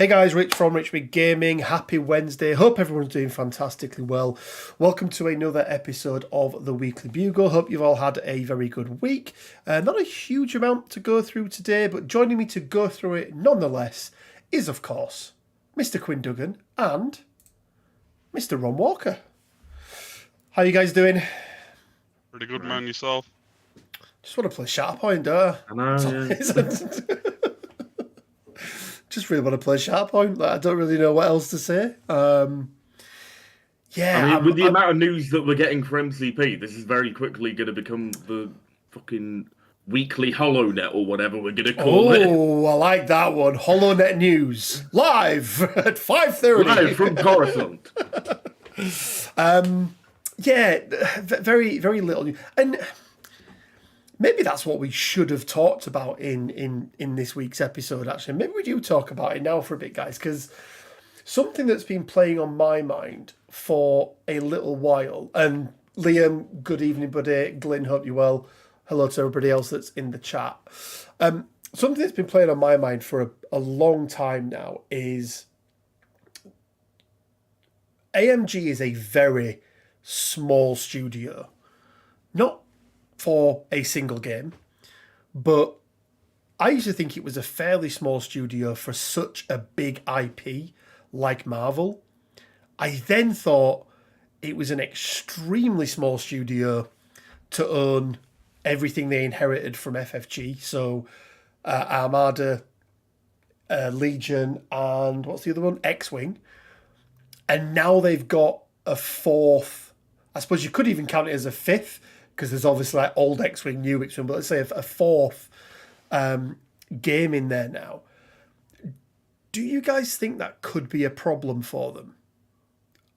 Hey guys, Rich from Rich Big Gaming. Happy Wednesday. Hope everyone's doing fantastically well. Welcome to another episode of the Weekly Bugle. Hope you've all had a very good week. Not a huge amount to go through today, but joining me to go through it nonetheless is, of course, Mr. Quinn Duggan and Mr. Ron Walker. How you guys doing? Pretty good, man. Yourself? Just want to play Shatterpoint, don't I know, yeah. Just really want to play Shatterpoint. Like, I don't really know what else to say. With the amount of news that we're getting for MCP, this is very quickly going to become the fucking weekly HoloNet or whatever we're going to call it. Oh, I like that one. HoloNet News. Live at 5:30. Live from Coruscant. Very, very little news. And maybe that's what we should have talked about in this week's episode, actually. Maybe we do talk about it now for a bit, guys, because something that's been playing on my mind for a little while, and Liam, good evening, buddy. Glyn, hope you're well. Hello to everybody else that's in the chat. Something that's been playing on my mind for a long time now is AMG is a very small studio. Not for a single game, but I used to think it was a fairly small studio for such a big IP like Marvel. I then thought it was an extremely small studio to own everything they inherited from FFG. So Armada, Legion, and what's the other one? X-Wing. And now they've got a fourth. I suppose you could even count it as a fifth, because there's obviously like old X-Wing, new X-Wing, but let's say a fourth game in there now. Do you guys think that could be a problem for them?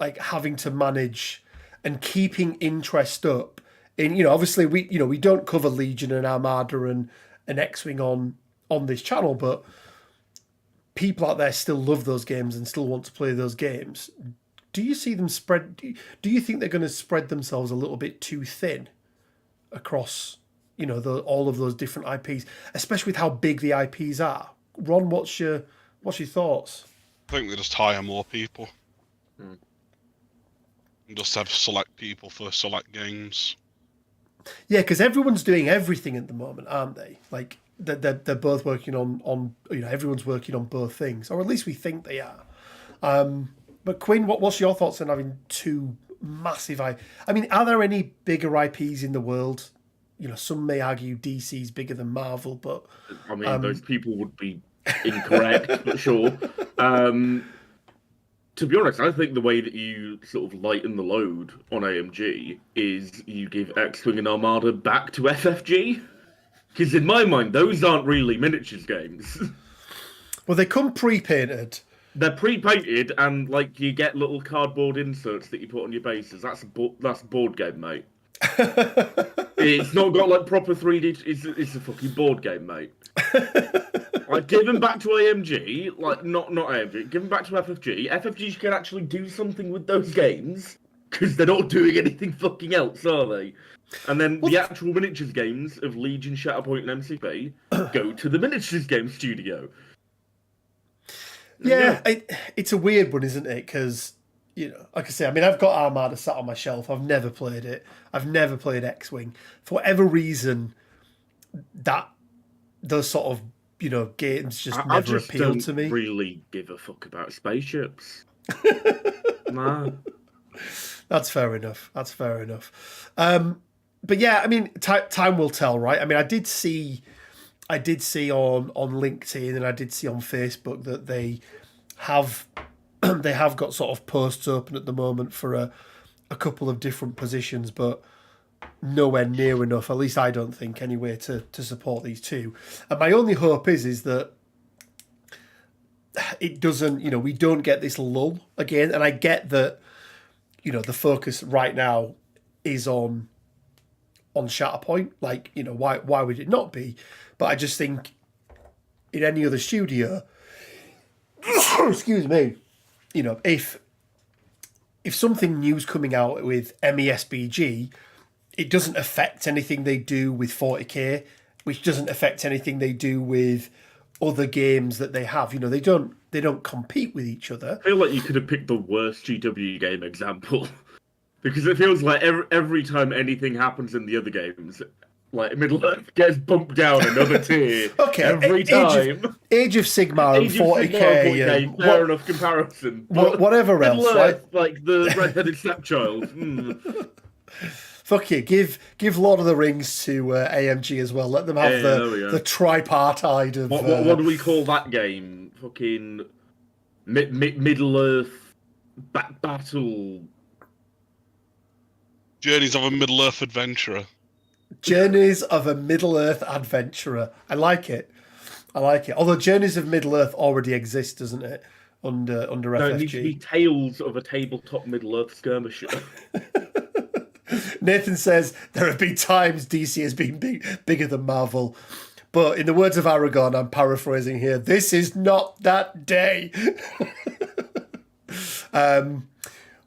Like having to manage and keeping interest up in, obviously we don't cover Legion and Armada and X-Wing on this channel, but people out there still love those games and still want to play those games. Do you see them spread? Do you think they're going to spread themselves a little bit too thin across, all of those different IPs, especially with how big the IPs are? Ron, what's your thoughts? I think they just hire more people. And just have select people for select games. Yeah, because everyone's doing everything at the moment, aren't they? Like they're both working on everyone's working on both things, or at least we think they are. But Quinn, what's your thoughts on having two massive I mean, are there any bigger IPs in the world? Some may argue DC's bigger than Marvel, but I mean, those people would be incorrect, but sure. To be honest, I think the way that you sort of lighten the load on AMG is you give X-Wing and Armada back to FFG. Because in my mind, those aren't really miniatures games. Well, they come pre-painted. They're pre-painted, and like you get little cardboard inserts that you put on your bases. That's a board game, mate. It's not got like proper 3D. It's a fucking board game, mate. Like, give them back to AMG, like not AMG. Give them back to FFG. FFG can actually do something with those games because they're not doing anything fucking else, are they? And then the actual miniatures games of Legion, Shatterpoint, and MCP go to the miniatures game studio. Yeah, it's a weird one, isn't it? Because, like I say, I mean, I've got Armada sat on my shelf. I've never played it. I've never played X-Wing. For whatever reason, those sort of, games just never appealed to me. I don't really give a fuck about spaceships. Nah. That's fair enough. But yeah, I mean, time will tell, right? I mean, I did see on LinkedIn and I did see on Facebook that they have got sort of posts open at the moment for a couple of different positions, but nowhere near enough, at least I don't think anyway, to support these two. And my only hope is that it doesn't, we don't get this lull again. And I get that, the focus right now is on Shatterpoint. Like, why would it not be? But I just think in any other studio, excuse me, if something new's coming out with MESBG, it doesn't affect anything they do with 40k, which doesn't affect anything they do with other games that they have. They They don't compete with each other. I feel like you could have picked the worst GW game example. Because it feels like every time anything happens in the other games, like Middle-earth gets bumped down another tier. Okay, every time. Age of Sigmar and 40k. And fair enough comparison. But whatever else, right? Like the red-headed stepchild. Fuck you. Give Lord of the Rings to AMG as well. Let them have the tripartite of... What do we call that game? Fucking Middle-earth battle... Journeys of a Middle-earth adventurer. Journeys of a Middle-earth adventurer. I like it. Although Journeys of Middle-earth already exists, doesn't it? Under FFG. No, it needs to be Tales of a Tabletop Middle-earth Skirmisher. Nathan says, there have been times DC has been bigger than Marvel. But in the words of Aragon, I'm paraphrasing here, this is not that day.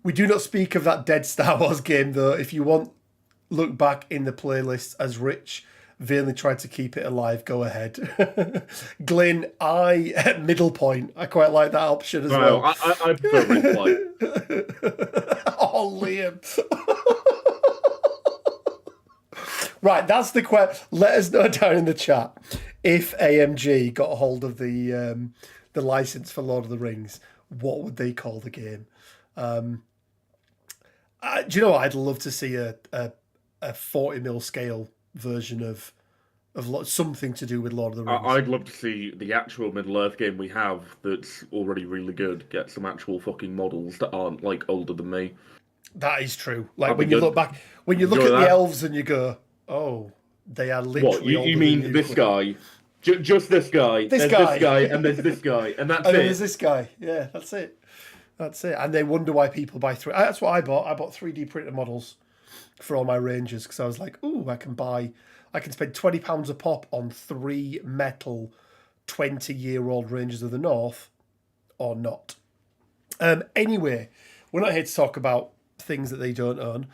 We do not speak of that dead Star Wars game, though. If you want, look back in the playlist as Rich vainly tried to keep it alive. Go ahead. Glyn, middle point. I quite like that option as well. I prefer midpoint. Oh, Liam. Right, that's the question. Let us know down in the chat if AMG got a hold of the license for Lord of the Rings. What would they call the game? Do you know what? I'd love to see a 40mm scale version of something to do with Lord of the Rings. I'd love to see the actual Middle-earth game we have that's already really good get some actual fucking models that aren't like older than me. That is true. Like when you look back, when you look at the elves and you go, "Oh, they are literally." What you mean? This guy, just this guy. This guy, and there's this guy, and that's it. And there's this guy. Yeah, that's it. That's it. And they wonder why people buy three. That's what I bought. I bought 3D printed models for all my Rangers because I was like, "Ooh, I can spend £20 a pop on 3 metal 20-year-old Rangers of the North, or not." Anyway, we're not here to talk about things that they don't own.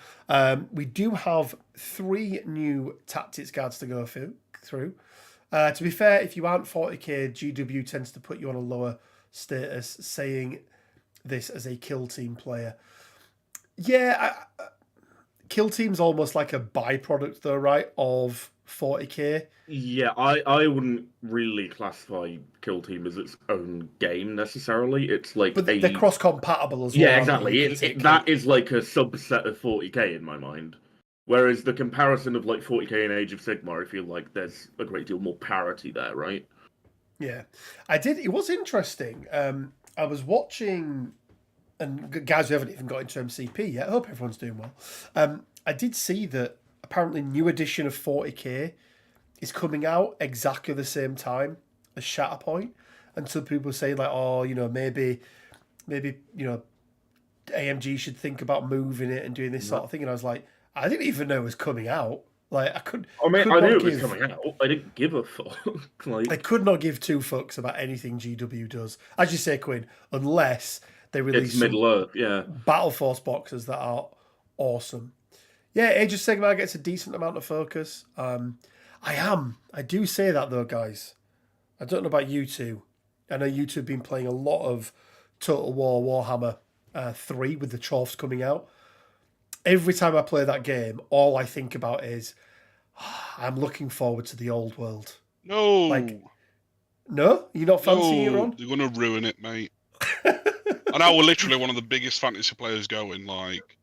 We do have 3 new tactics cards to go through. To be fair, if you aren't 40k, GW tends to put you on a lower status, saying this as a kill team player. Yeah, kill team's almost like a byproduct, though, right, of 40k. Yeah, I wouldn't really classify Kill Team as its own game necessarily. It's like, but they're cross-compatible as well. Yeah, exactly. That is like a subset of 40k in my mind. Whereas the comparison of like 40k and Age of Sigmar, I feel like there's a great deal more parity there, right? Yeah, I did. It was interesting. I was watching, and guys, we haven't even got into MCP yet. I hope everyone's doing well. I did see that apparently new edition of 40k is coming out exactly the same time as Shatterpoint, and some people were saying like, oh, maybe AMG should think about moving it and doing this sort of thing. And I was like, I didn't even know it was coming out. Like I knew it was coming out. I didn't give a fuck. I could not give 2 fucks about anything GW does. As you say, Quinn, unless they release Middle-earth, yeah, Battle Force boxes that are awesome. Yeah, Age of Sigmar gets a decent amount of focus. I do say that though, guys. I don't know about you two. I know you two have been playing a lot of Total War Warhammer 3 with the Chorfs coming out. Every time I play that game, all I think about is I'm looking forward to the old world. No. No? You're not fancying it, Ron? They're going to ruin it, mate. And I was literally one of the biggest fantasy players going, like,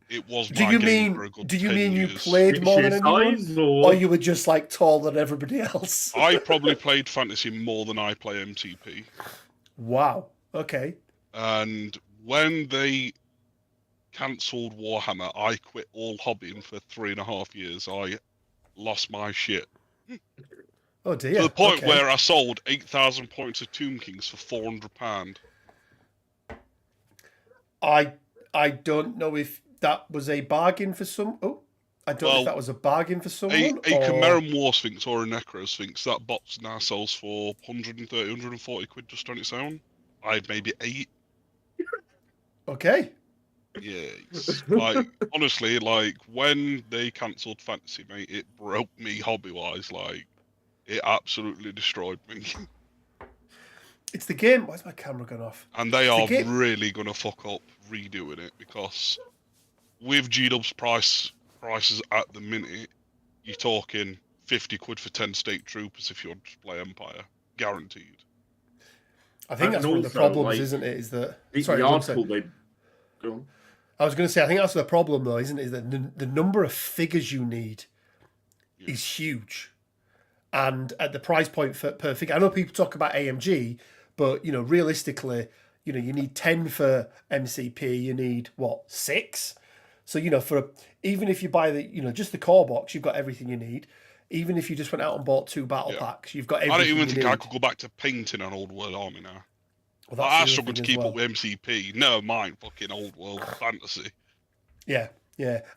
it was my game for a good 10 years. Do you mean you played more than anyone? Or you were just, like, taller than everybody else? I probably played fantasy more than I play MTP. Wow. Okay. And when they cancelled Warhammer, I quit all hobbying for 3.5 years. I lost my shit. Oh dear. To the point where I sold 8,000 points of Tomb Kings for £400. I don't know if that was a bargain for some. Oh, I don't know if that was a bargain for someone. A Chimeran War Sphinx or a Necro Sphinx, that box now sells for 130, 140 quid just on its own. I had maybe 8. Okay. Yeah, like honestly, like when they cancelled Fantasy, mate, it broke me hobby-wise. Like it absolutely destroyed me. It's the game. Why's my camera gone off? And they It's the are game. really going to fuck up redoing it, because with G-Dub's prices at the minute, you're talking 50 quid for 10 state troopers if you want to play Empire. Guaranteed. I think that's And one of the also, problems, like, isn't it? Is that the article they... Go on. I was going to say, I think that's the problem, though, isn't it? Is that the number of figures you need is huge. And at the price point per figure, I know people talk about AMG, but, you know, realistically, you know, you need 10 for MCP, you need, what, 6? So, you know, even if you buy just the core box, you've got everything you need. Even if you just went out and bought 2 battle packs, you've got everything I don't even you think need. I could go back to painting an old world army now. Well, I struggle to keep up with MCP. Never mind fucking old world fantasy. Yeah.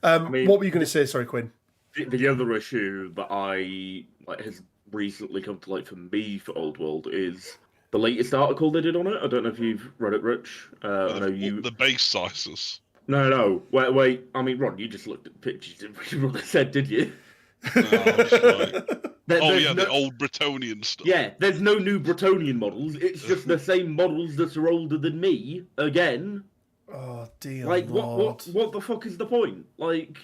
I mean, what were you going to say? Sorry, Quinn. The other issue that has recently come to light for me for Old World is the latest article they did on it. I don't know if you've read it, Rich. I know you. The base sizes. No. Wait. I mean, Ron, you just looked at the pictures. Didn't read what they said, did you? No, There's the old Bretonian stuff. Yeah, there's no new Bretonian models. It's just the same models that are older than me again. Oh dear Like, Lord. what the fuck is the point? Like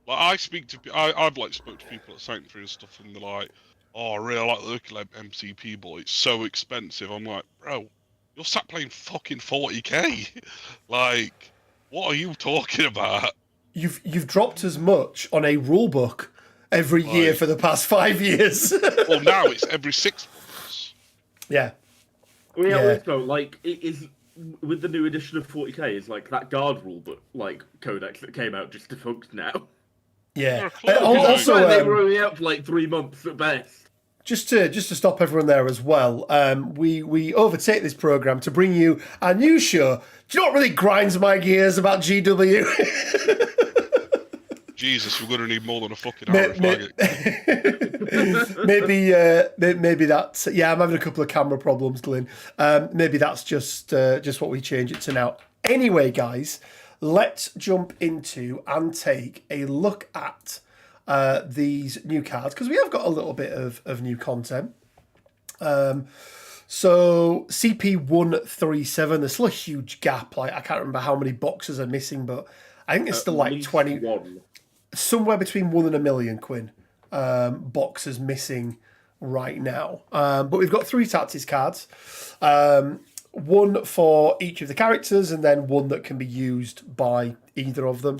I've spoke to people at Sanctuary and stuff, and they're like, "Oh, I really like the look of MCP, but it's so expensive." I'm like, "Bro, you're sat playing fucking 40k. Like, what are you talking about?" You've dropped as much on a rule book every year for the past 5 years. Well, now it's every 6 months. Yeah. Well, yeah. Also, like, it is with the new edition of 40k, is like that guard rule, but like codex that came out just defunct now. Yeah. Also, they were only out for like 3 months at best. Just to stop everyone there as well, we overtake this program to bring you our new show. Do you know what really grinds my gears about GW? Jesus, we're going to need more than a fucking hour. Maybe that's... Yeah, I'm having a couple of camera problems, Glyn. Maybe that's just what we change it to now. Anyway, guys, let's jump into and take a look at these new cards, because we have got a little bit of new content. So CP137, there's still a huge gap. Like, I can't remember how many boxes are missing, but I think there's still like 20... Somewhere between 1 and 1 million, Quinn, boxes missing right now. But we've got 3 tactics cards. 1 for each of the characters, and then 1 that can be used by either of them.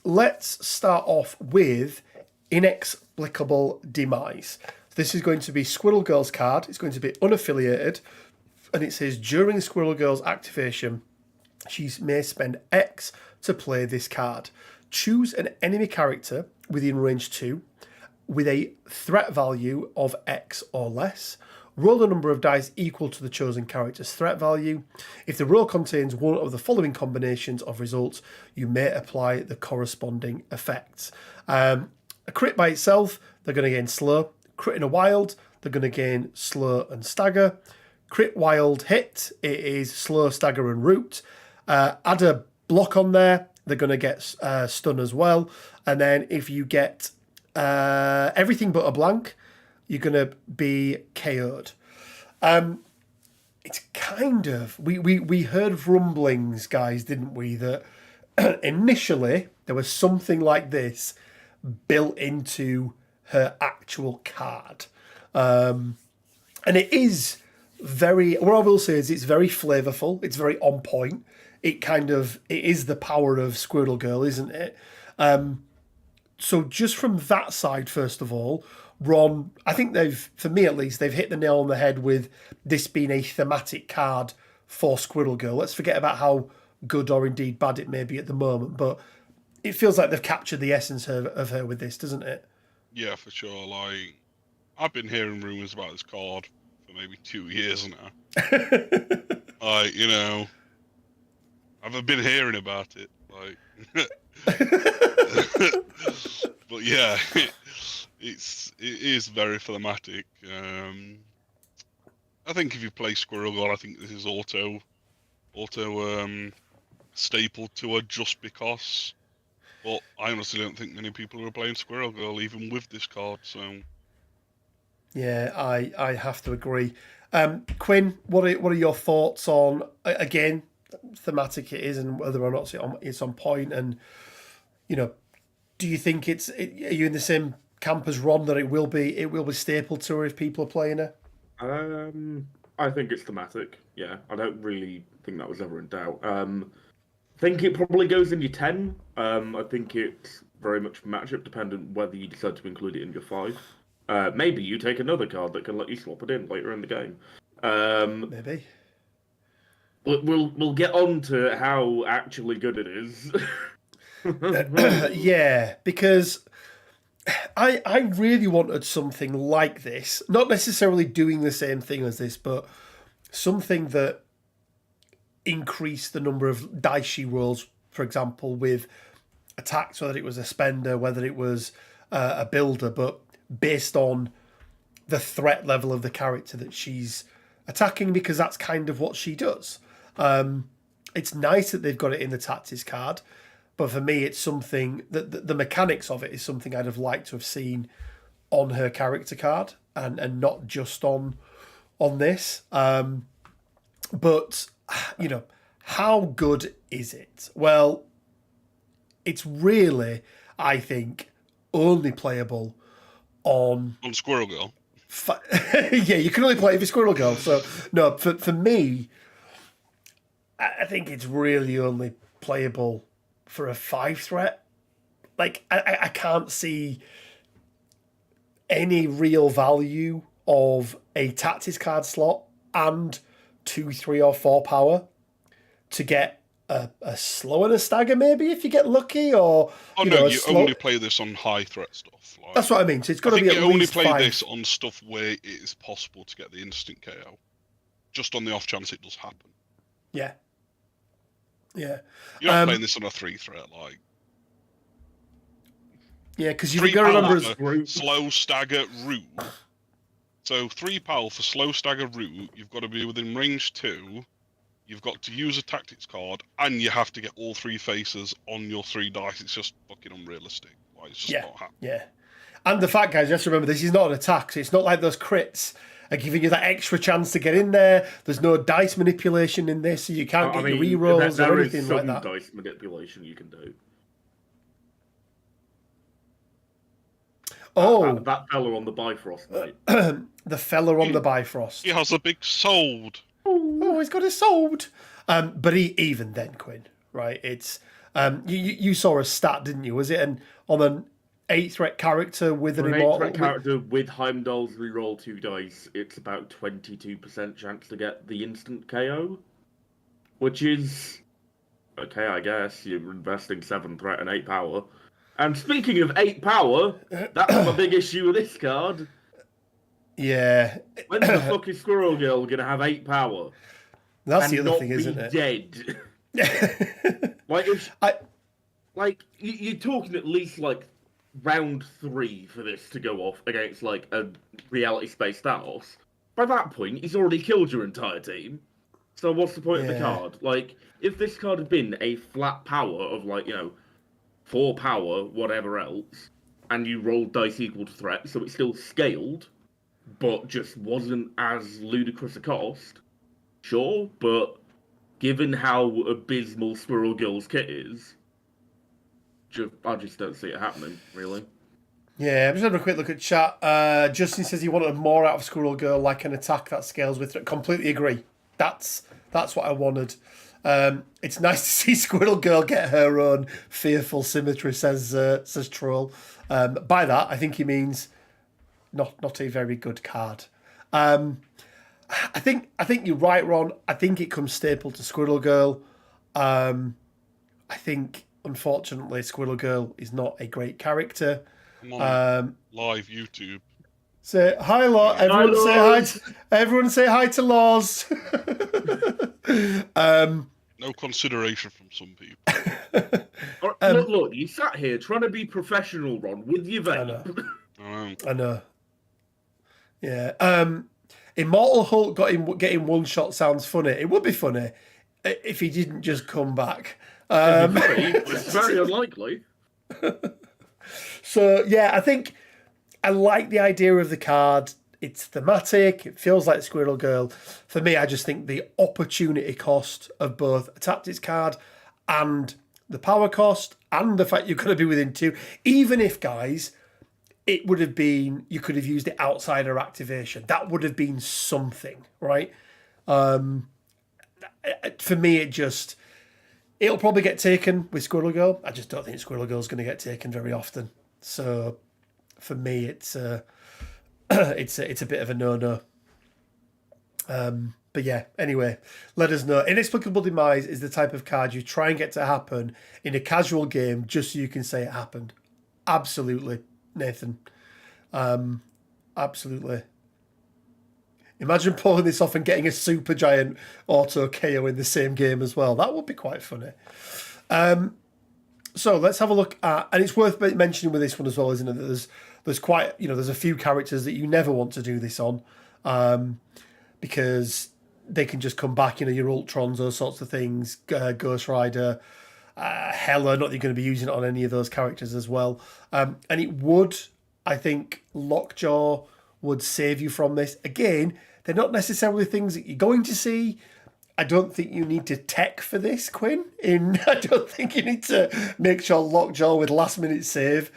Let's start off with Inexplicable Demise. This is going to be Squirrel Girl's card. It's going to be unaffiliated. And it says, during Squirrel Girl's activation, she may spend X to play this card. Choose an enemy character within range 2 with a threat value of X or less. Roll the number of dice equal to the chosen character's threat value. If the roll contains one of the following combinations of results, you may apply the corresponding effects. A crit by itself, they're going to gain slow. Crit in a wild, they're going to gain slow and stagger. Crit wild hit, it is slow, stagger and root. Add a block on there, they're going to get stun as well. And then if you get everything but a blank, you're going to be KO'd. It's kind of... We heard rumblings, guys, didn't we? That initially there was something like this built into her actual card. And it is very... What I will say is it's very flavourful. It's very on point. It is the power of Squirrel Girl, isn't it? So just from that side, first of all, Ron, I think for me at least, they've hit the nail on the head with this being a thematic card for Squirrel Girl. Let's forget about how good or indeed bad it may be at the moment, but it feels like they've captured the essence of her with this, doesn't it? Yeah, for sure. Like, I've been hearing rumours about this card for maybe 2 years now. Like, you know... I've been hearing about it, like, but yeah, it is very thematic. I think if you play Squirrel Girl, I think this is auto stapled to her just because. But I honestly don't think many people are playing Squirrel Girl even with this card. So yeah, I have to agree. Quinn, what are your thoughts on, again, thematic it is and whether or not it's on point, and do you think are you in the same camp as Ron that it will be staple to her if people are playing her? I think it's thematic. Yeah, I don't really think that was ever in doubt. I think it probably goes in your 10. I think it's very much matchup dependent whether you decide to include it in your 5. Maybe you take another card that can let you swap it in later in the game. Maybe. We'll get on to how actually good it is. Yeah, because I really wanted something like this. Not necessarily doing the same thing as this, but something that increased the number of dice she rolls, for example, with attacks, whether it was a spender, whether it was a builder, but based on the threat level of the character that she's attacking, because that's kind of what she does. It's nice that they've got it in the tactics card, but for me, it's something that the mechanics of it is something I'd have liked to have seen on her character card and not just on this. But how good is it? Well, it's really, I think, only playable on Squirrel Girl. Yeah, you can only play it if you're Squirrel Girl. So no, for me, I think it's really only playable for a 5 threat. Like I can't see any real value of a tactics card slot and 2, 3, or 4 power to get a slow and a stagger, maybe if you get lucky, or you only play this on high threat stuff. Like, that's what I mean. So it's got to be at you only least play 5. this on stuff where it is possible to get the instant KO, just on the off chance it does happen. Yeah. You're not playing this on a 3 threat, like. Yeah, because you've got to remember slow stagger root. So 3 power for slow stagger root. You've got to be within range 2. You've got to use a tactics card, and you have to get all 3 faces on your 3 dice. It's just fucking unrealistic. Like, it's just not happening. Yeah. And the fact, guys, just remember, this is not an attack. So it's not like those crits are giving you that extra chance to get in there. There's no dice manipulation in this, so you can't get your rerolls or anything like that. Dice manipulation you can do. Oh, that fella on the Bifrost, mate. The fella on the Bifrost. He has a big sword. Oh, he's got a sword. But even then, Quinn, right? It's you saw a stat, didn't you? Was it on an 8 threat character with an immortal? 8 threat character with Heimdall's reroll 2 dice, it's about 22% chance to get the instant KO, which is okay, I guess. You're investing 7 threat and 8 power. And speaking of 8 power, that's my big issue with this card. Yeah. When the fuck is Squirrel Girl gonna have 8 power? That's the other thing, isn't it? Dead. You're talking at least like round 3 for this to go off against like a reality space Thanos. By that point, he's already killed your entire team. So what's the point of the card? Like, if this card had been a flat power of 4 power, whatever else, and you rolled dice equal to threat, so it's still scaled, but just wasn't as ludicrous a cost, sure, but given how abysmal Squirrel Girl's kit is, I just don't see it happening, really. Yeah, I'm just having a quick look at chat. Justin says he wanted more out of Squirrel Girl, like an attack that scales with threat. Completely agree. That's what I wanted. It's nice to see Squirrel Girl get her own fearful symmetry, says Troll. By that, I think he means not a very good card. I think you're right, Ron. I think it comes staple to Squirrel Girl. I think, unfortunately, Squirrel Girl is not a great character. Come on, live YouTube. Say hi, Law. Everyone say hi to Laws. No consideration from some people. Look, you sat here trying to be professional, Ron, with your vape. I know. Yeah. Immortal Hulk getting one shot sounds funny. It would be funny if he didn't just come back. It's very unlikely. So yeah, I think I like the idea of the card. It's thematic. It feels like Squirrel Girl. For me, I just think the opportunity cost of both a tactics card and the power cost and the fact you're going to be within 2, even if, guys, it would have been, you could have used it outsider activation. That would have been something, right? For me, it'll probably get taken with Squirrel Girl. I just don't think Squirrel Girl's going to get taken very often. So for me, it's a bit of a no-no. But yeah, anyway, let us know. Inexplicable Demise is the type of card you try and get to happen in a casual game just so you can say it happened. Absolutely, Nathan. Absolutely. Imagine pulling this off and getting a super giant auto KO in the same game as well. That would be quite funny. So let's have a look at, and it's worth mentioning with this one as well, isn't it? That there's quite, there's a few characters that you never want to do this on, because they can just come back, your Ultrons, those sorts of things, Ghost Rider, Hela, not that you're going to be using it on any of those characters as well. And it would, I think, Lockjaw would save you from this. Again, they're not necessarily things that you're going to see. I don't think you need to tech for this, Quinn. I don't think you need to make sure Lockjaw with last minute save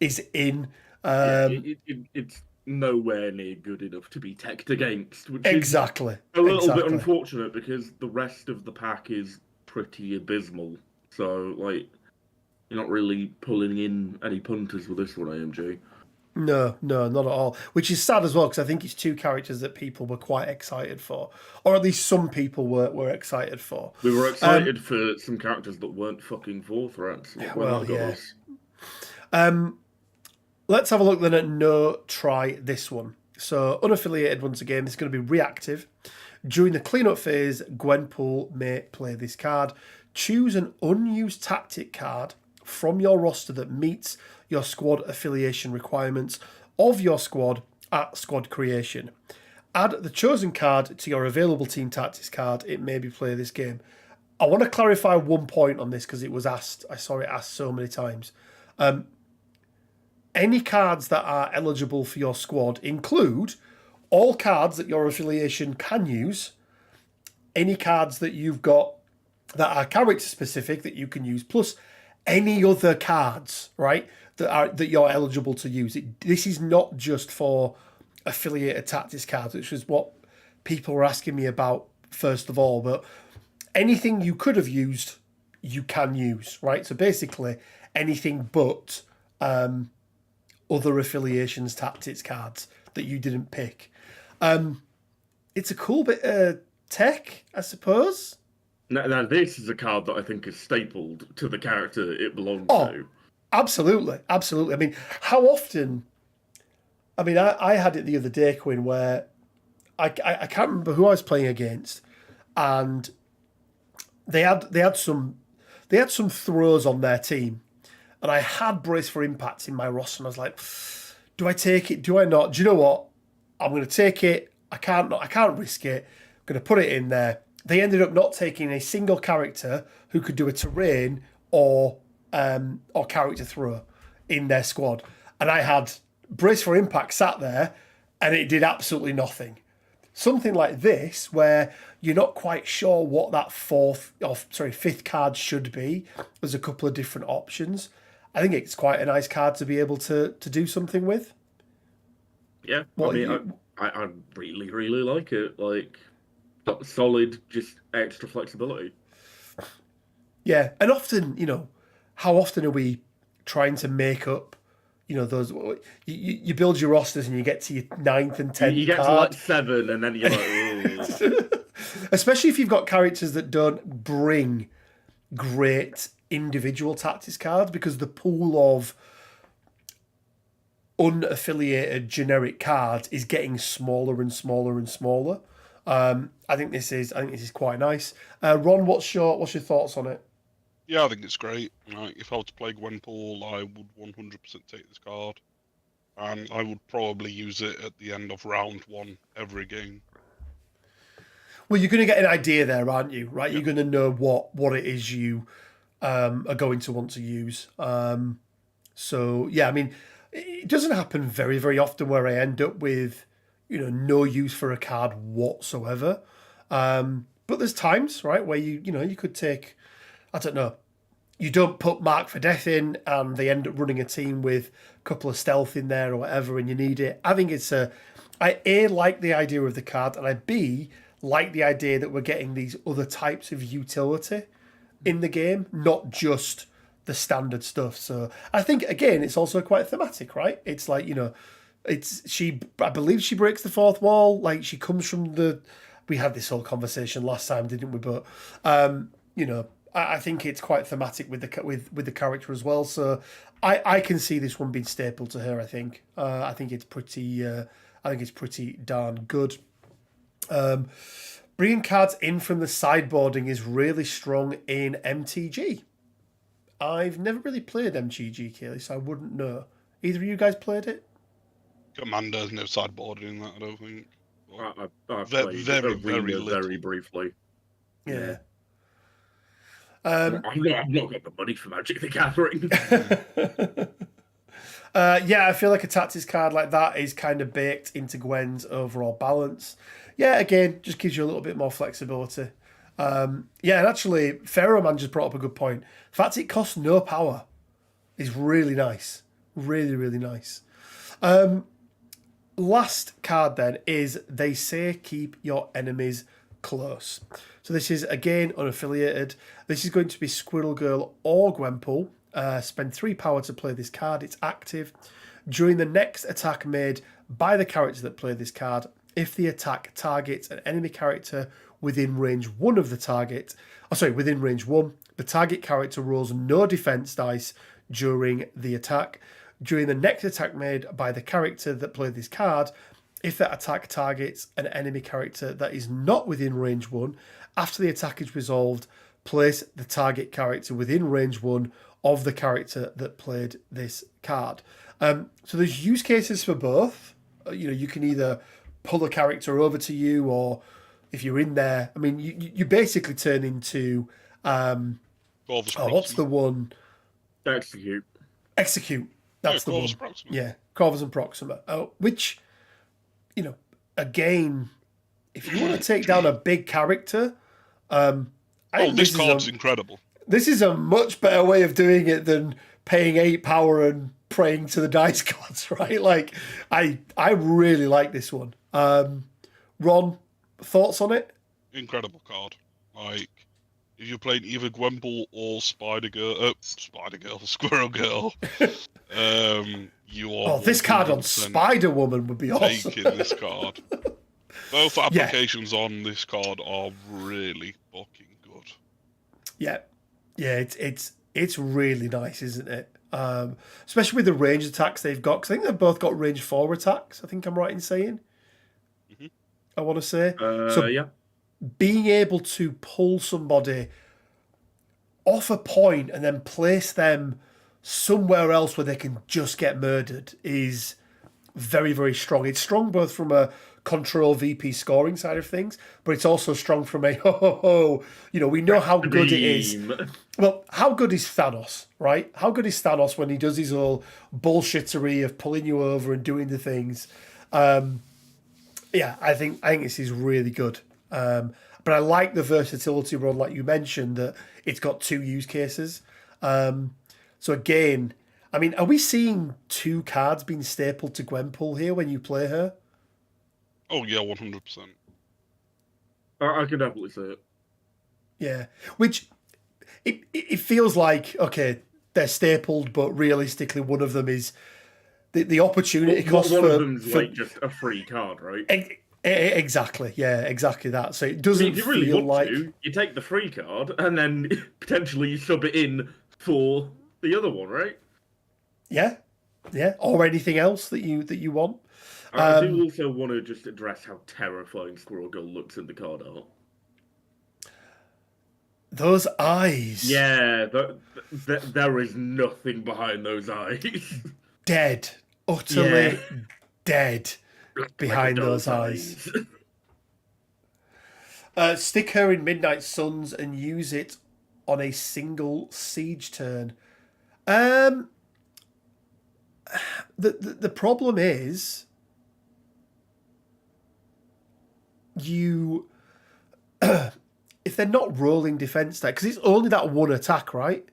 is in. It's nowhere near good enough to be teched against, which exactly. is a little bit unfortunate because the rest of the pack is pretty abysmal. So, you're not really pulling in any punters with this one, AMG. No, not at all. Which is sad as well, because I think it's 2 characters that people were quite excited for. Or at least some people were excited for. We were excited for some characters that weren't fucking 4 threats. Let's have a look then at No Try This One. So, unaffiliated once again. This is going to be reactive. During the cleanup phase, Gwenpool may play this card. Choose an unused tactic card from your roster that meets your squad affiliation requirements of your squad at squad creation. Add the chosen card to your available team tactics card. It may be play this game. I want to clarify one point on this because it was asked. I saw it asked so many times. Any cards that are eligible for your squad include all cards that your affiliation can use, any cards that you've got that are character specific that you can use, plus any other cards, right, that you're eligible to use. This is not just for affiliated tactics cards, which is what people were asking me about first of all, but anything you could have used, you can use, right? So basically anything but other affiliations tactics cards that you didn't pick. It's a cool bit of tech, I suppose. Now, this is a card that I think is stapled to the character it belongs to. Absolutely. I mean, how often... I mean, I had it the other day, Quinn, where I can't remember who I was playing against, and they had some throws on their team, and I had Brace for Impact in my roster, and I was like, do I take it? Do I not? Do you know what? I'm going to take it. I can't risk it. I'm going to put it in there. They ended up not taking a single character who could do a terrain or character throw in their squad. And I had Brace for Impact sat there and it did absolutely nothing. Something like this, where you're not quite sure what that fifth card should be. There's a couple of different options. I think it's quite a nice card to be able to do something with. Yeah, I really, really like it. Solid, just extra flexibility. Yeah, and often, how often are we trying to make up, those... You build your rosters and you get to your 9th and 10th You get card. to 7 and then you're like, ooh. Especially if you've got characters that don't bring great individual tactics cards, because the pool of unaffiliated generic cards is getting smaller and smaller and smaller. I think this is quite nice. Ron, what's your thoughts on it? Yeah, I think it's great. If I were to play Gwenpool, I would 100% take this card, and I would probably use it at the end of round 1 every game. Well, you're going to get an idea there, aren't you? Right, yeah. You're going to know what it is you are going to want to use. So yeah, I mean, it doesn't happen very, very often where I end up with no use for a card whatsoever. But there's times, right, where you could take, I don't know, you don't put Mark for Death in and they end up running a team with a couple of stealth in there or whatever and you need it. I think I A, like the idea of the card, and I B, like the idea that we're getting these other types of utility in the game, not just the standard stuff. So I think, again, it's also quite thematic, right? It's like, I believe she breaks the fourth wall. Like, she comes from we had this whole conversation last time, didn't we? But, I think it's quite thematic with the character as well. So I can see this one being stapled to her. I think it's pretty darn good. Bringing cards in from the sideboarding is really strong in MTG. I've never really played MTG, Kaylee, so I wouldn't know. Either of you guys played it? Commander's no sideboarding in that, I don't think. I played very Arena little. very briefly. Yeah. I've not got the money for Magic the Gathering. I feel like a tactics card like that is kind of baked into Gwen's overall balance. Yeah, again, just gives you a little bit more flexibility. And actually, Pharaohman just brought up a good point. The fact it costs no power is really nice. Really, really nice. Last card then is They Say Keep Your Enemies Close. So this is, again, unaffiliated. This is going to be Squirrel Girl or Gwenpool. Spend 3 power to play this card. It's active. During the next attack made by the character that played this card, if the attack targets an enemy character within range 1 of the target, within range 1, the target character rolls no defense dice during the attack. During the next attack made by the character that played this card, if that attack targets an enemy character that is not within range 1, after the attack is resolved, place the target character within range 1 of the character that played this card. So there's use cases for both. You can either pull a character over to you, or if you're in there, I mean, you basically turn into what's the one? Execute. That's the one. Proxima. Yeah, Corvus and Proxima. Which, again, if you want to take down a big character, this card's incredible. This is a much better way of doing it than paying 8 power and praying to the dice gods, right? Like, I really like this one. Ron, thoughts on it? Incredible card. Like, if you're playing either Gwenpool or Squirrel Girl, you are. This card on Spider Woman would be awesome. Taking this card. Both applications on this card are really fucking good. Yeah, it's really nice, isn't it? Especially with the range attacks they've got, because I think they've both got range 4 attacks. I think I'm right in saying. Mm-hmm. I want to say. Yeah. Being able to pull somebody off a point and then place them somewhere else where they can just get murdered is very, very strong. It's strong both from a control VP scoring side of things, but it's also strong from a we know how good it is. Well, how good is Thanos, right? How good is Thanos when he does his whole bullshittery of pulling you over and doing the things? I think this is really good. But I like the versatility, Ron, like you mentioned, that it's got 2 use cases. So again, I mean, are we seeing 2 cards being stapled to Gwenpool here when you play her? Oh yeah, 100%. I can definitely see it. Yeah, which it feels like, okay, they're stapled, but realistically, one of them is the opportunity cost. One of them's like just a free card, right? Exactly, yeah, exactly that. So it doesn't if you really feel want like to, you take the free card and then potentially you sub it in for the other one, right? Yeah, or anything else that you want. I do also want to just address how terrifying Squirrel Girl looks in the card art. Those eyes. Yeah, there is nothing behind those eyes. Dead. Utterly dead behind those eyes. Stick her in Midnight Suns and use it on a single siege turn. The problem is, you if they're not rolling defense there, because it's only that one attack, right?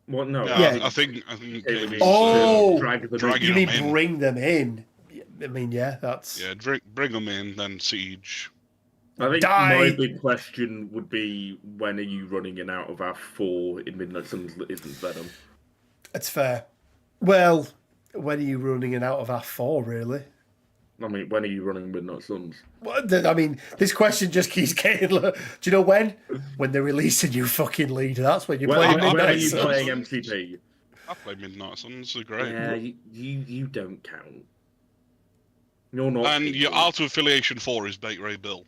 What? No. Yeah, Yeah. I think It was Oh! drag them Drag in. You them mean in. bring them in? I mean, yeah, that's bring them in, then siege. I think Die! my big question would be, when are you running in out of R4 in Midnight Suns that isn't Venom? It's fair. Well, when are you running it out of R4, really? I mean, when are you running Midnight Suns? I mean, this question just keeps getting. Do you know when? When they release a new fucking leader. That's when you're playing When are Midnight you Suns. playing MCP? I play Midnight Suns, they're great. Yeah, you don't count. You're not. And your people. Out of Affiliation 4 is Bait Ray Bill.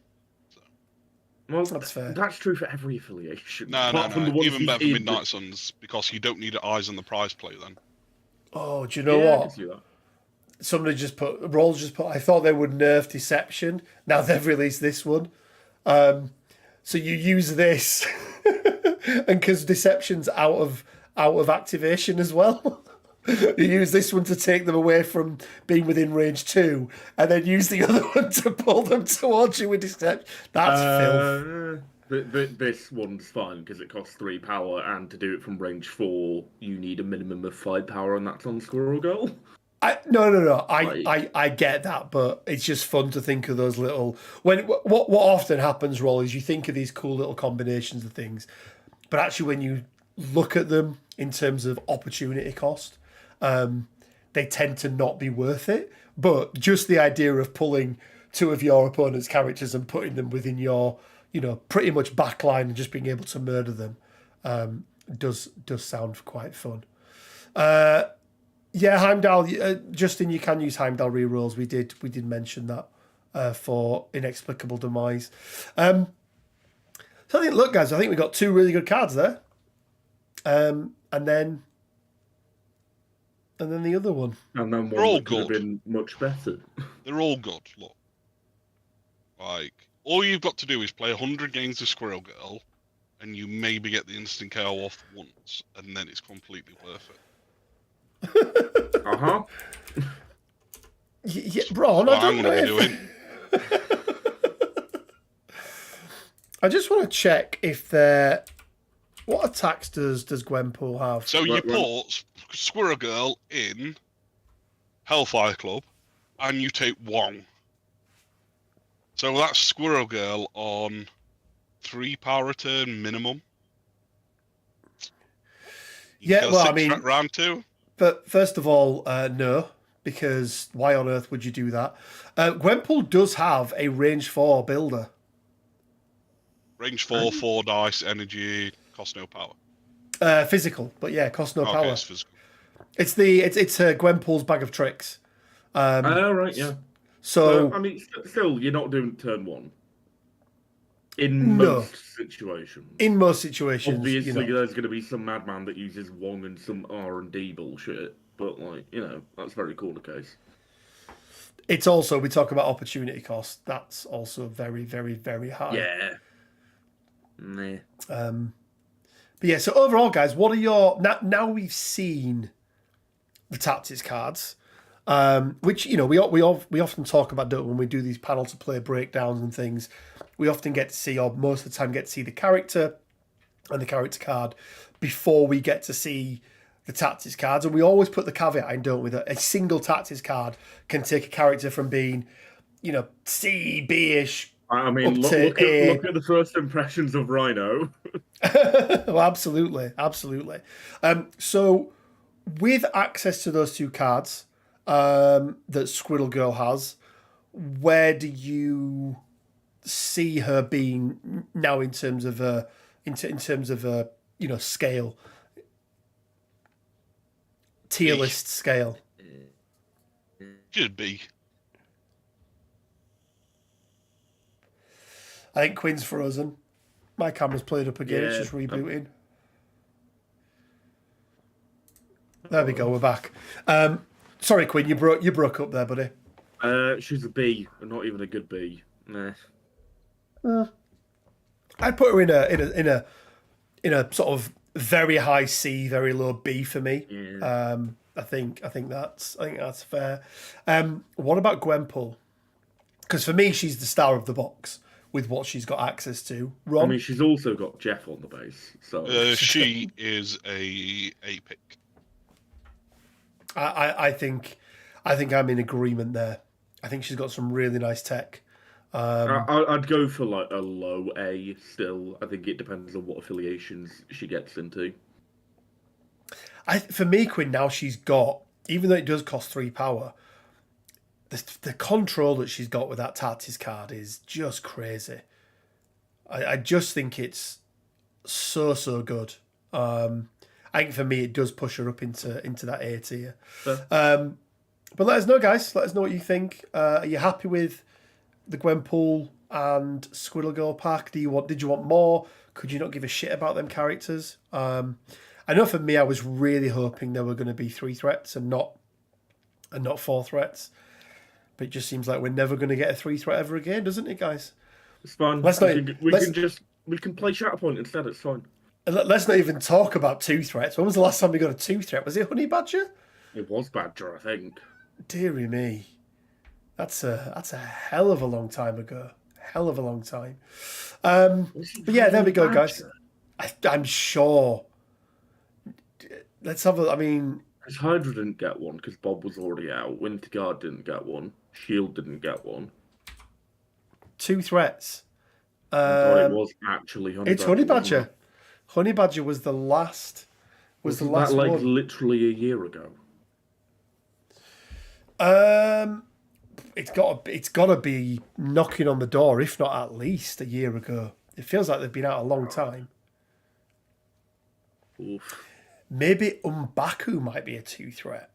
Well, That's fair. That's true for every affiliation. No, apart from the ones even he's better for in. Midnight Suns, because you don't need eyes on the prize play then. Oh, do you know Yeah, I can what? see that. Somebody just put Rolls just put. I thought they would nerf Deception. Now they've released this one. So you use this, and because Deception's out of activation as well. You use this one to take them away from being within range 2, and then use the other one to pull them towards you with Deception. That's filth. This one's fine because it costs 3 power, and to do it from range 4, you need a minimum of 5 power, and that's on Squirrel Girl. No. I get that, but it's just fun to think of those little. What often happens, Roll, is you think of these cool little combinations of things, but actually when you look at them in terms of opportunity cost, they tend to not be worth it. But just the idea of pulling 2 of your opponent's characters and putting them within your, pretty much backline and just being able to murder them, does sound quite fun. Yeah, Heimdall. Justin, you can use Heimdall rerolls. We did mention that for Inexplicable Demise. So I think, look, guys, I think we got 2 really good cards there, and then the other one. And then They're one all that could have good. been much better. They're all good, look. Like, all you've got to do is play 100 games of Squirrel Girl, and you maybe get the instant KO off once, and then it's completely worth it. Uh-huh. Yeah, Ron, What I don't I'm know going to be if... doing. I just want to check if they're... What attacks does Gwenpool have? So you Right. put Squirrel Girl in Hellfire Club, and you take 1. So that's Squirrel Girl on 3 power return minimum. You Yeah, kill well, 6 I mean- round 2. But first of all, no, because why on earth would you do that? Gwenpool does have a range 4 builder. Range 4, 4 dice, energy, cost no power. Physical, but yeah, costs no Okay, power. it's physical. It's Gwenpool's bag of tricks. Oh, right, yeah. So I mean, still, you're not doing turn 1. In No. most situations. in most situations, Obviously, there's going to be some madman that uses 1 and some R&D bullshit. But, that's very cool, the case. it's also, we talk about opportunity cost. That's also very, very, very high. Yeah. Nah. But yeah, so overall, guys, what are your... Now we've seen the tactics cards, which, we often talk about, don't we, when we do these panel to play breakdowns and things. We often get to see, or most of the time get to see the character and the character card before we get to see the tactics cards. And we always put the caveat in, don't we, that a single tactics card can take a character from being, C, B-ish. I mean, Up to look at the first impressions of Rhino. Well, absolutely. So with access to those 2 cards that Squirrel Girl has, where do you see her being now in terms of scale, tier list scale? Should be. I think Quinn's frozen. My camera's played up again. It's Yeah. just rebooting. There we go. We're back. Sorry, Quinn. You broke up there, buddy. She's a B, but not even a good B. Nah. I'd put her in a sort of very high C, very low B for me. Yeah. I think that's fair. What about Gwenpool? Because for me, she's the star of the box with what she's got access to. Ron? I mean, she's also got Jeff on the base, so She is a pick. I think I'm in agreement there. I think she's got some really nice tech. I'd go for like a low A still. I think it depends on what affiliations she gets into. For me, Quinn, now she's got, even though it does cost 3 power, the control that she's got with that Tactics card is just crazy. I just think it's so good. I think for me, it does push her up into that A tier. But let us know, guys. Let us know what you think. Are you happy with the Gwenpool and Squirrel Girl pack? Did you want more? Could you not give a shit about them characters? I know for me, I was really hoping there were going to be 3 threats and not 4 threats. But it just seems like we're never going to get a 3 threat ever again, doesn't it, guys? It's fine. We can play Shatterpoint instead. It's fine. Let's not even talk about 2 threats. When was the last time we got a 2 threat? Was it Honey Badger? It was Badger, I think. Deary me. That's a hell of a long time ago. Hell of a long time. But yeah, there we go, guys. I'm sure. Let's have a. I mean, because Hydra didn't get one because Bob was already out. Winterguard didn't get one. Shield didn't get one. 2 threats. I thought it was actually Honey Badger. It's Honey Badger. Honey Badger was the last. Was the last that one. Literally a year ago? It's got to be knocking on the door, if not at least a year ago. It feels like they've been out a long time. Oof. Maybe M'Baku might be a 2 threat.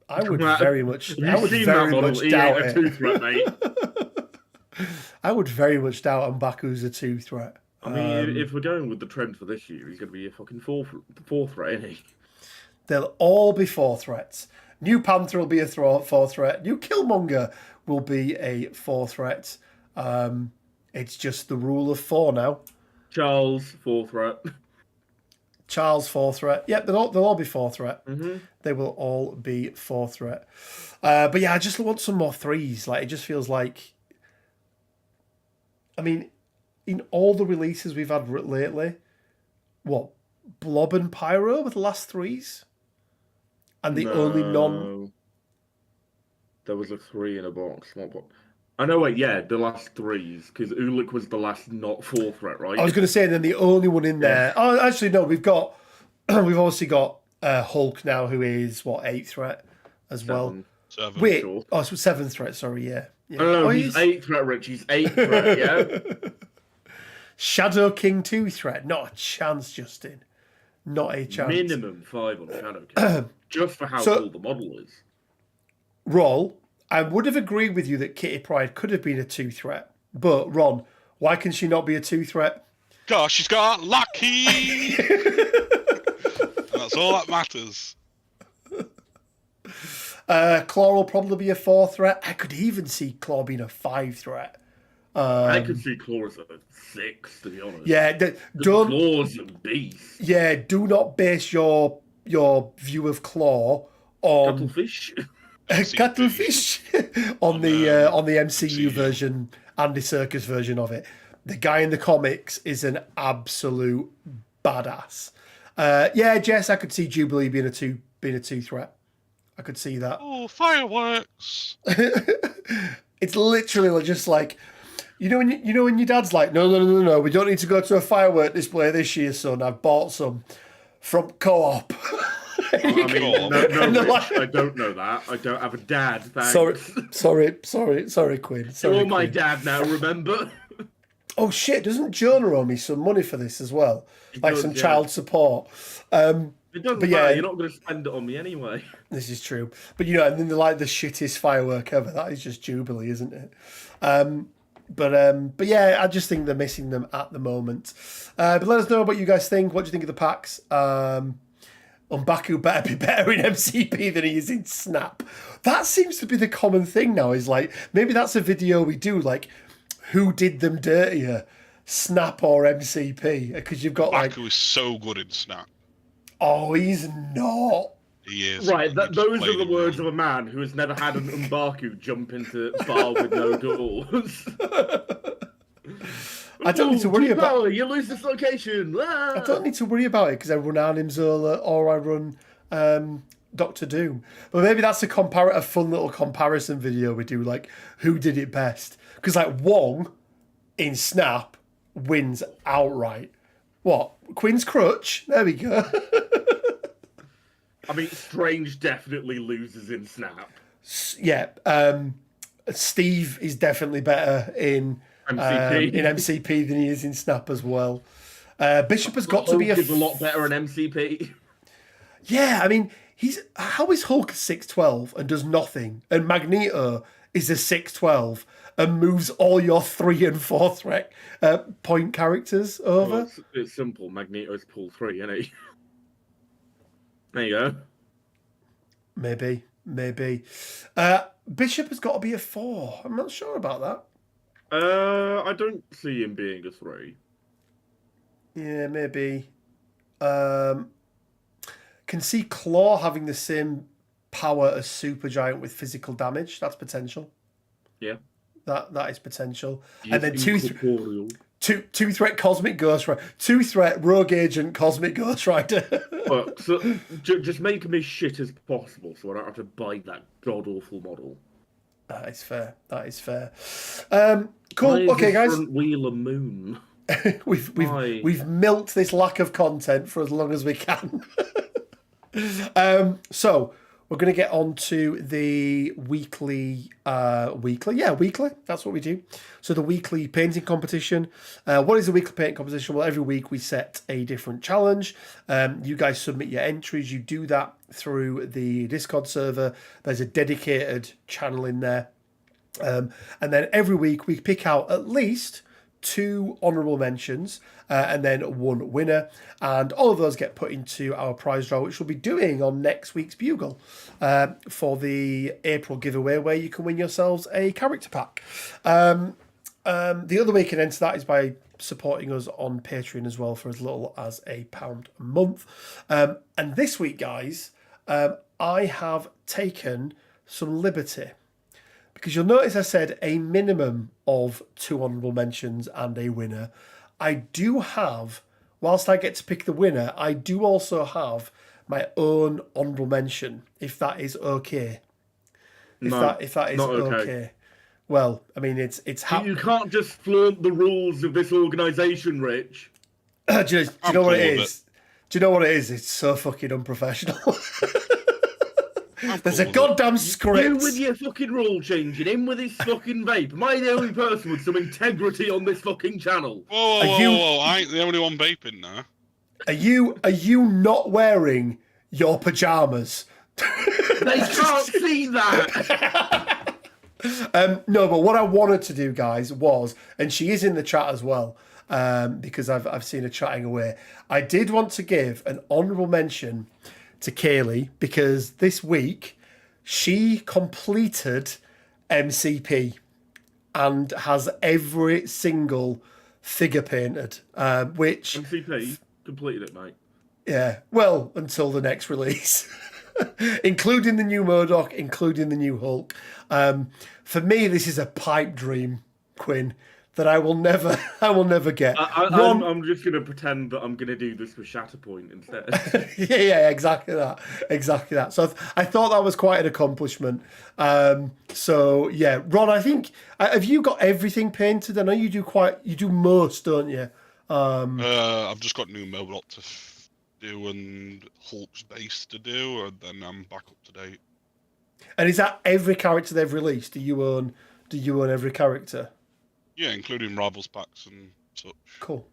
I would very much doubt it. 2 threat, mate. I would very much doubt M'Baku's a 2 threat. I mean, if we're going with the trend for this year, he's going to be a fucking 4 threat, isn't he? They'll all be 4 threats. New Panther will be a 4 threat. New Killmonger will be a 4 threat. It's just the rule of 4 now. Charles, 4 threat. Charles, 4 threat. Yep, they'll all be 4 threat. Mm-hmm. They will all be 4 threat. But yeah, I just want some more 3s. Like, it just feels like... I mean, in all the releases we've had lately, what? Blob and Pyro were the last 3s? And the only non... There was a 3 in a box. I know, wait, yeah, the last 3s, because Ulik was the last not 4 threat, right? I was going to say, then the only one in there... Oh, actually, no, we've obviously got Hulk now, who is, 8 threat as well. 7. Wait, sure. so 7 threat, sorry, yeah. No, he's 8 threat, Rich. He's 8 threat, yeah? Shadow King 2 threat. Not a chance, Justin. Not a chance. Minimum 5 on Shadow King. Just for how cool the model is. Roll, I would have agreed with you that Kitty Pryde could have been a 2 threat. But, Ron, why can she not be a 2 threat? Gosh, she's got lucky! That's all that matters. Claw will probably be a 4 threat. I could even see Claw being a 5 threat. I could see Claw as a 6, to be honest. Yeah, don't. Claw's a beast. Yeah, do not base your view of Claw on Cuttlefish. Cuttlefish on the MCU version, Andy Serkis version of it. The guy in the comics is an absolute badass. Yeah, Jess, I could see Jubilee being a 2 threat. I could see that. Oh, fireworks! It's literally just like, you know when your dad's like, no, we don't need to go to a firework display this year, son. I've bought some from Co-op. I mean, no, Rich, I don't know that. I don't have a dad. Thanks. Sorry, Quinn. You're my dad now. Remember? Oh shit! Doesn't Jonah owe me some money for this as well? Like some child support. It doesn't matter. You're not going to spend it on me anyway. This is true. But and then they're like the shittest firework ever. That is just Jubilee, isn't it? But yeah, I just think they're missing them at the moment. But let us know what you guys think. What do you think of the packs? M'Baku better be better in MCP than he is in Snap. That seems to be the common thing now. Is like, maybe that's a video we do, like, who did them dirtier, Snap or MCP? Because you've got M'Baku is so good in Snap. Oh, he's not. He is. Right, Just those are playing the him words wrong. of a man who has never had an Umbaku jump into bar with no doors. I don't need to worry about. Power, you lose this location. I don't need to worry about it because I run Arnim Zola or I run Doctor Doom. But maybe that's a fun little comparison video we do, like who did it best. Because like Wong in Snap wins outright. What? Quinn's Crutch? There we go. I mean, Strange definitely loses in Snap. Yeah. Steve is definitely better in MCP than he is in Snap as well. Bishop has got to be Hulk is a lot better in MCP. Yeah, I mean, how is Hulk 6'12" and does nothing, and Magneto is a 6'12" and moves all your 3 and 4 threat point characters over? Well, it's simple. Magneto's pull 3, isn't he? There you go. Maybe. Bishop has got to be a 4. I'm not sure about that. I don't see him being a 3. Yeah, maybe. Can see Claw having the same power as Supergiant with physical damage. That's potential. Yeah. That is potential. He's and then incorporeal. two threat Cosmic Ghost Rider. 2 threat Rogue Agent Cosmic Ghost Rider. But so, just make him as shit as possible so I don't have to buy that god-awful model. That is fair. Cool. Okay, guys. Front wheel a moon. we've milked this lack of content for as long as we can. So we're going to get on to the weekly. That's what we do. So the weekly painting competition. What is a weekly painting competition? Well, every week we set a different challenge. You guys submit your entries. You do that through the Discord server. There's a dedicated channel in there. And then every week we pick out at least 2 honourable mentions and then 1 winner, and all of those get put into our prize draw, which we'll be doing on next week's Bugle for the April giveaway, where you can win yourselves a character pack. The other way you can enter that is by supporting us on Patreon as well for as little as £1 a month. And this week, guys, I have taken some liberty. Because you'll notice I said a minimum of 2 honourable mentions and a winner. I do have, whilst I get to pick the winner, I do also have my own honourable mention, if that is okay. If that is not okay. Well, I mean, it's You can't just flaunt the rules of this organisation, Rich. Do you know what it is? Do you know what it is? It's so fucking unprofessional. There's a goddamn script. You with your fucking rule changing, him with his fucking vape. Am I the only person with some integrity on this fucking channel? Whoa, I ain't the only one vaping now. Are you not wearing your pajamas? They can't see that. No, but what I wanted to do, guys, was, and she is in the chat as well, because I've seen her chatting away. I did want to give an honourable mention to Kaylee, because this week she completed MCP and has every single figure painted, which... MCP completed it, mate. Yeah, well, until the next release. Including the new MODOK, including the new Hulk. For me, this is a pipe dream, Quinn, that I will never get. I'm just going to pretend that I'm going to do this with Shatterpoint instead. yeah, exactly that. So I thought that was quite an accomplishment. So yeah, Ron, I think, have you got everything painted? I know you do most, don't you? I've just got new MODOK to do and Hulk's base to do, and then I'm back up to date. And is that every character they've released? Do you own every character? Yeah, including Rivals packs and such. Cool.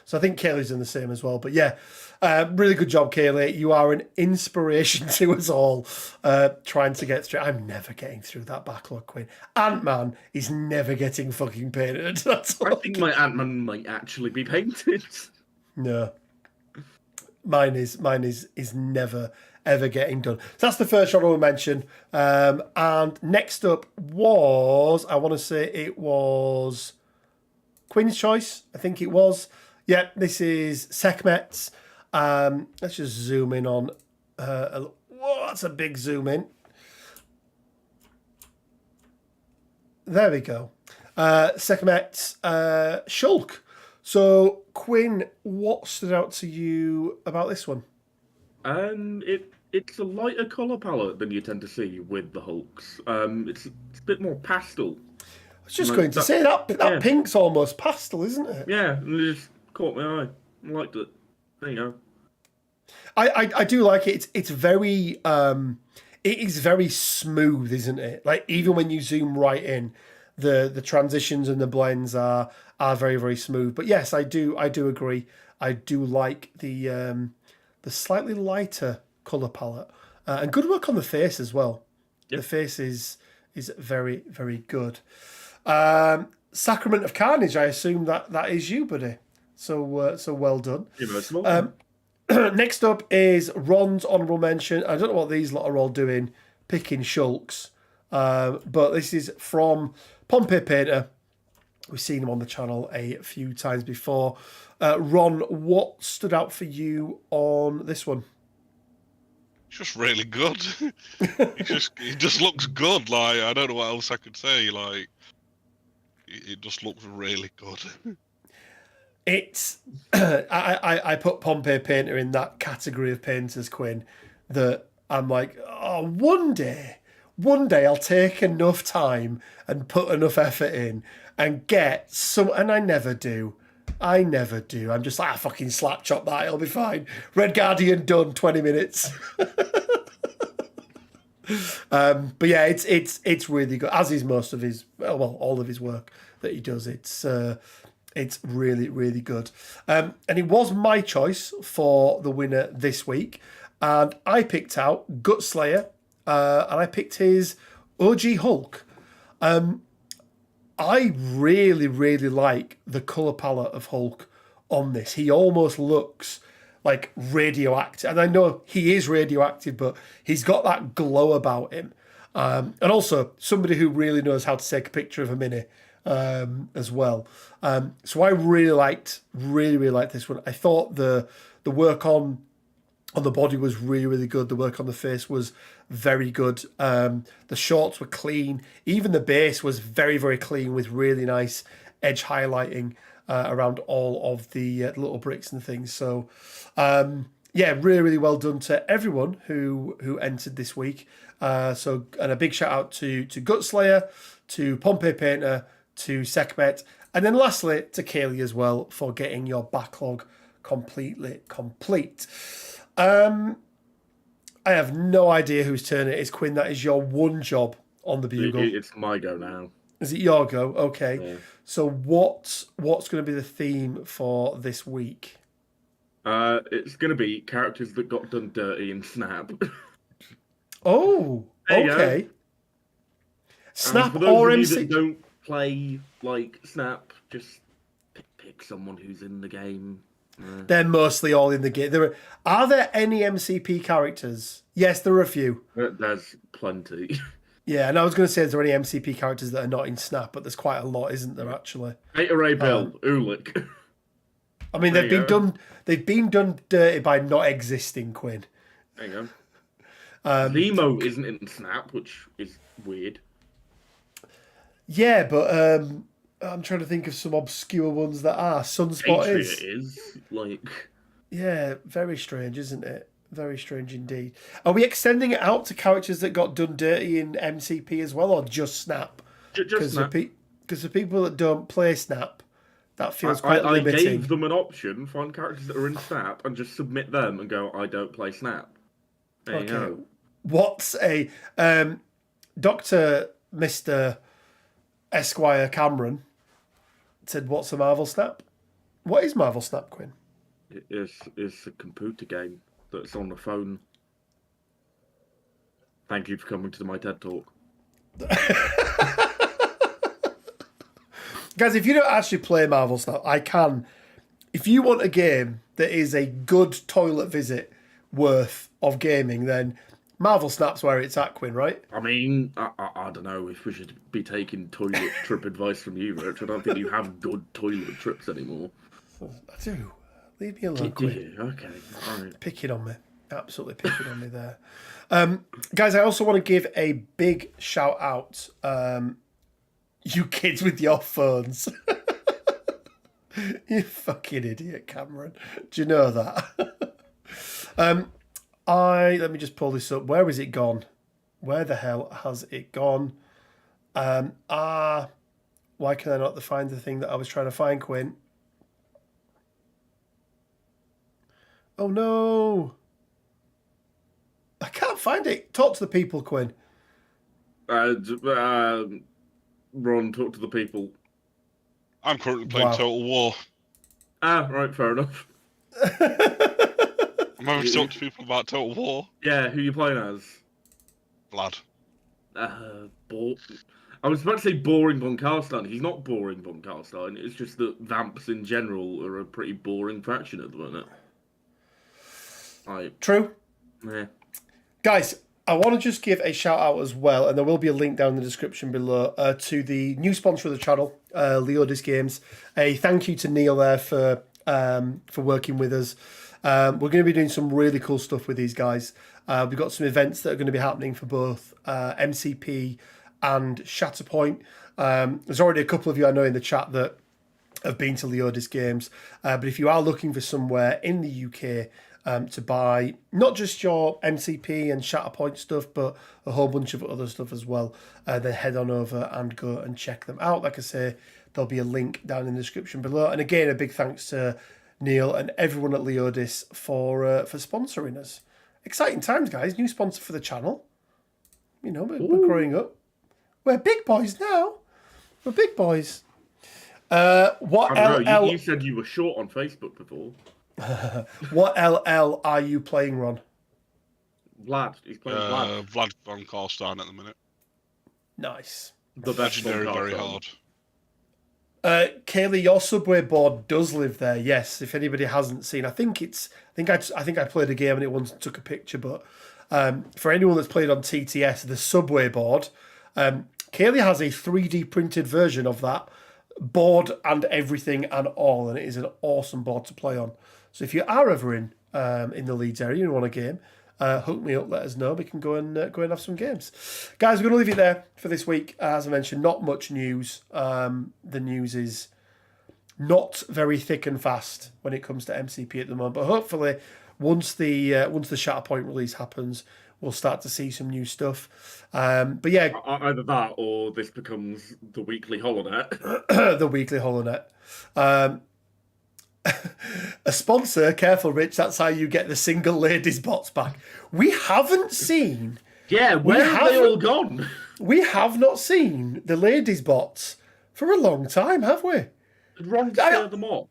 So I think Kaylee's in the same as well. But yeah, really good job, Kaylee. You are an inspiration to us all trying to get through. I'm never getting through that backlog, Quinn. Ant-Man is never getting fucking painted. That's all. I think my Ant-Man might actually be painted. No. Mine is never ever getting done. So that's the first honourable mention. And next up was, I want to say it was Quinn's choice. I think it was. Yeah, this is Sekhmet's. Let's just zoom in on Whoa, that's a big zoom in. There we go. Sekhmet, Shulk. So, Quinn, what stood out to you about this one? It's a lighter colour palette than you tend to see with the Hulks. It's a bit more pastel. I was just going to say that pink's almost pastel, isn't it? Yeah, and it just caught my eye. I liked it. There you go. I do like it. It's very it is very smooth, isn't it? Like even when you zoom right in, the transitions and the blends are very, very smooth. But yes, I do agree. I do like the slightly lighter colour palette. And good work on the face as well. Yep. The face is very, very good. Sacrament of Carnage, I assume that is you, buddy. So well done. Next up is Ron's honourable mention. I don't know what these lot are all doing, picking Shulks. But this is from Pompey Painter. We've seen him on the channel a few times before. Ron, what stood out for you on this one? It's just really good. It just looks good. Like, I don't know what else I could say. Like, it just looks really good. It's I put Pompey Painter in that category of painters, Quinn, that I'm like, oh, one day I'll take enough time and put enough effort in and get some, and I never do. I'm just like, fucking slap chop that, it'll be fine. Red Guardian done, 20 minutes. But yeah, it's really good, as is most of his, well, all of his work that he does. It's really, really good. And it was my choice for the winner this week. And I picked out Gutslayer, and I picked his OG Hulk. I really, really like the colour palette of Hulk on this. He almost looks like radioactive. And I know he is radioactive, but he's got that glow about him. And also somebody who really knows how to take a picture of a mini as well. So I really liked this one. I thought the work on the body was really, really good. The work on the face was very good. The shorts were clean. Even the base was very, very clean with really nice edge highlighting around all of the little bricks and things. So yeah, really, really well done to everyone who entered this week. And a big shout out to Gutslayer, to Pompey Painter, to Sekhmet, and then lastly to Kaylee as well for getting your backlog completely complete. I have no idea whose turn it is, Quinn. That is your one job on the Bugle. It's my go now. Is it your go? Okay. Yeah. So what's going to be the theme for this week? It's going to be characters that got done dirty in Snap. Oh, okay. Snap or of MC? You that don't play like Snap, just pick someone who's in the game. They're mostly all in the game. Are there any MCP characters? Yes, there are a few. There's plenty. Yeah, and I was going to say, is there any MCP characters that are not in Snap? But there's quite a lot, isn't there? Actually, Ray Bill, Ulick. I mean, they've been done dirty by not existing, Quinn. There you go. Nemo isn't in Snap, which is weird. Yeah, but I'm trying to think of some obscure ones that are. Sunspot is like. Yeah, very strange, isn't it? Very strange indeed. Are we extending it out to characters that got done dirty in MCP as well, or just Snap? Just Snap. Because the people that don't play Snap, that feels quite limiting. I gave them an option, find characters that are in Snap, and just submit them and go, I don't play Snap. There you go. What's a Dr. Mr. Esquire Cameron said, what's a Marvel Snap? What is Marvel Snap, Quinn? It's a computer game that's on the phone. Thank you for coming to my TED Talk. Guys, if you don't actually play Marvel Snap, I can. If you want a game that is a good toilet visit worth of gaming, then Marvel Snap's where it's at, Quinn, right? I mean, I don't know if we should be taking toilet trip advice from you, Rich. I don't think you have good toilet trips anymore. I do. Leave me alone, Quinn. Okay, all right. Picking on me. Absolutely picking on me there. Guys, I also want to give a big shout out. You kids with your phones. You fucking idiot, Cameron. Do you know that? Let me just pull this up. Where has it gone? Where the hell has it gone? Why can I not find the thing that I was trying to find, Quinn? Oh no. I can't find it. Talk to the people, Quinn. Ron, talk to the people. I'm currently playing Total War. Ah, right, fair enough. I'm having to talk to people about Total War. Yeah, who you playing as? Vlad. I was about to say boring Von Karstein. He's not boring Von Karstein. It's just that Vamps in general are a pretty boring faction at the minute. True. Yeah. Guys, I want to just give a shout out as well, and there will be a link down in the description below to the new sponsor of the channel, Leodis Games. A thank you to Neil there for working with us. We're going to be doing some really cool stuff with these guys. We've got some events that are going to be happening for both MCP and Shatterpoint. There's already a couple of you I know in the chat that have been to Leodis Games, but if you are looking for somewhere in the UK to buy not just your MCP and Shatterpoint stuff, but a whole bunch of other stuff as well, then head on over and go and check them out. Like I say, there'll be a link down in the description below. And again, a big thanks to Neil and everyone at Leodis for sponsoring us. Exciting times, guys. New sponsor for the channel. You know, we're growing up. We're big boys now. We're big boys. You said you were short on Facebook before. What LL are you playing, Ron? Vlad. He's playing Vlad. Vlad Von Karstein at the minute. Nice. The best Legendary, very hard. Kaylee, your Subway board does live there. Yes, if anybody hasn't seen, I think I played a game and it once took a picture. But for anyone that's played on TTS, the Subway board, Kaylee has a 3D printed version of that board and everything and all, and it is an awesome board to play on. So if you are ever in the Leeds area and want a game, hook me up, let us know. We can go and have some games. Guys, we're going to leave it there for this week. As I mentioned, not much news. The news is not very thick and fast when it comes to MCP at the moment. But hopefully, once the Shatterpoint release happens, we'll start to see some new stuff. But yeah, either that or this becomes the weekly holonet. The weekly holonet. A sponsor, careful, Rich. That's how you get the single ladies bots back. We haven't seen. Yeah, where have they all gone? We have not seen the ladies bots for a long time, have we? Did Ron stir them off?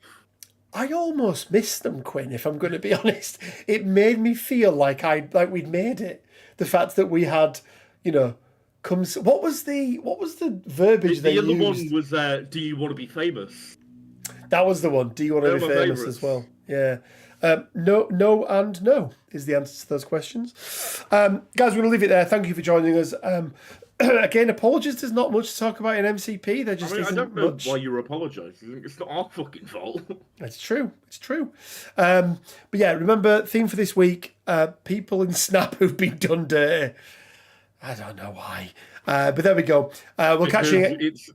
I almost missed them, Quinn. If I'm going to be honest, it made me feel like we'd made it. The fact that we had, what was the verbiage they used? The other one was, "Do you want to be famous?" That was the one. Do you want to be famous as well? Yeah. No, and no is the answer to those questions. Guys, we're going to leave it there. Thank you for joining us. Again, apologies. There's not much to talk about in MCP. There just isn't I don't know much. why you're apologising. It's not our fucking fault. It's true. But yeah, remember, theme for this week, people in Snap who've been done dirty. I don't know why. But there we go. We'll catch you. It's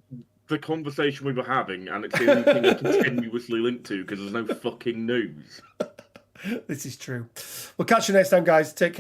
the conversation we were having, and it's the only thing I continuously link to because there's no fucking news. This is true. We'll catch you next time, guys. Take care.